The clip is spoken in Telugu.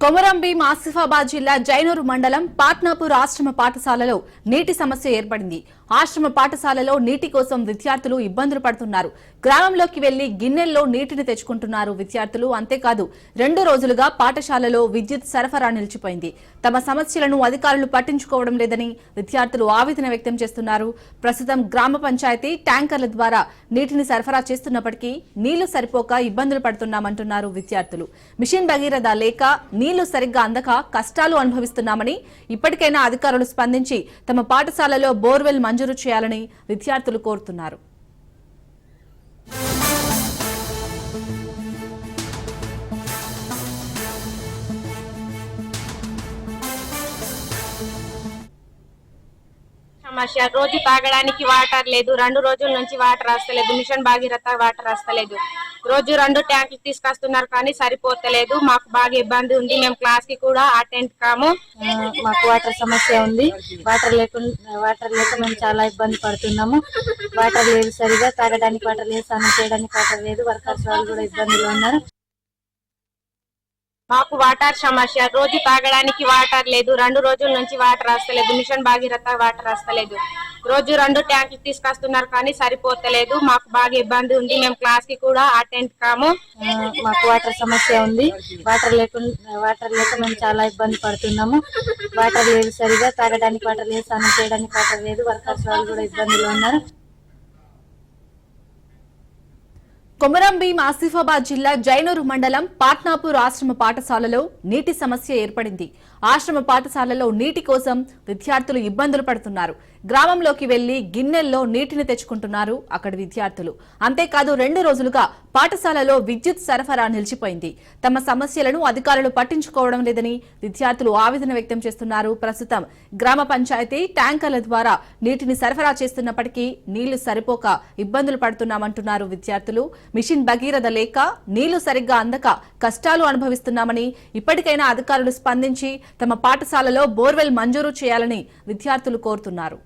కొమరంభీం ఆసిఫాబాద్ జిల్లా జైనూరు మండలం పాట్నాపూర్ ఆశ్రమ పాఠశాలలో నీటి సమస్య ఏర్పడింది. ఆశ్రమ పాఠశాలలో నీటి కోసం విద్యార్థులు ఇబ్బందులు పడుతున్నారు. గ్రామంలోకి వెళ్లి గిన్నెల్లో నీటిని తెచ్చుకుంటున్నారు విద్యార్థులు. అంతేకాదు 2 రోజులుగా పాఠశాలలో విద్యుత్ సరఫరా నిలిచిపోయింది. తమ సమస్యలను అధికారులు పట్టించుకోవడం లేదని విద్యార్థులు ఆవేదన వ్యక్తం చేస్తున్నారు. ప్రస్తుతం గ్రామ పంచాయతీ ట్యాంకర్ల ద్వారా నీటిని సరఫరా చేస్తున్నప్పటికీ నీళ్లు సరిపోక ఇబ్బందులు పడుతున్నామంటున్నారు విద్యార్థులు. మిషన్ భగీరథ లేక నీళ్లు సరిగ్గా అందక కష్టాలు అనుభవిస్తున్నామని, ఇప్పటికైనా అధికారులు స్పందించి తమ పాఠశాలలో బోర్వెల్ మంజూరు చేయాలని విద్యార్థులు కోరుతున్నారు. సమస్య రోజు తాగడానికి వాటర్ లేదు. 2 రోజుల నుంచి వాటర్ వస్తలేదు. మిషన్ భాగీరథ వాటర్ వస్తలేదు. రోజు 2 ట్యాంకులు తీసుకొస్తున్నారు కానీ సరిపోతలేదు. మాకు బాగా ఇబ్బంది ఉంది. మేము క్లాస్ కి కూడా అటెండ్ కాము. మాకు వాటర్ సమస్య ఉంది. వాటర్ లేక మేము చాలా ఇబ్బంది పడుతున్నాము. వాటర్ లేదు, సరిగా తాగడానికి వాటర్ లేదు, స్నానం చేయడానికి వాటర్ లేదు. వర్కర్స్ వాళ్ళు కూడా ఇబ్బందులు ఉన్నారు. మాకు వాటర్ సమస్య రోజు తాగడానికి వాటర్ లేదు. 2 రోజుల నుంచి వాటర్ వస్తలేదు. మిషన్ భాగీరథ వాటర్ వస్తలేదు. రోజు 2 ట్యాంకులు తీసుకొస్తున్నారు కానీ సరిపోతలేదు. మాకు బాగా ఇబ్బంది ఉంది. మేము క్లాస్ కి కూడా అటెండ్ కాము. మాకు వాటర్ సమస్య ఉంది. వాటర్ లేక మేము చాలా ఇబ్బంది పడుతున్నాము. వాటర్ లేదు, సరిగా తాగడానికి వాటర్ లేదు, స్నానం చేయడానికి వాటర్ లేదు. వర్కర్స్ వాళ్ళు కూడా ఇబ్బందులు ఉన్నారు. కొమరంభీం ఆసిఫాబాద్ జిల్లా జైనూరు మండలం పాట్నాపూర్ ఆశ్రమ పాఠశాలలో నీటి సమస్య ఏర్పడింది. ఆశ్రమ పాఠశాలలో నీటి కోసం విద్యార్థులు ఇబ్బందులు పడుతున్నారు. గ్రామంలోకి వెళ్లి గిన్నెల్లో నీటిని తెచ్చుకుంటున్నారు అక్కడి విద్యార్థులు. అంతేకాదు 2 రోజులుగా పాఠశాలలో విద్యుత్ సరఫరా నిలిచిపోయింది. తమ సమస్యలను అధికారులు పట్టించుకోవడం లేదని విద్యార్థులు ఆవేదన వ్యక్తం చేస్తున్నారు. ప్రస్తుతం గ్రామ పంచాయతీ ట్యాంకర్ల ద్వారా నీటిని సరఫరా చేస్తున్నప్పటికీ నీళ్లు సరిపోక ఇబ్బందులు పడుతున్నామంటున్నారు విద్యార్థులు. మిషన్ భగీరథ లేక నీళ్లు సరిగ్గా అందక కష్టాలు అనుభవిస్తున్నామని, ఇప్పటికైనా అధికారులు స్పందించి తమ పాఠశాలలో బోర్వెల్ మంజూరు చేయాలని విద్యార్థులు కోరుతున్నారు.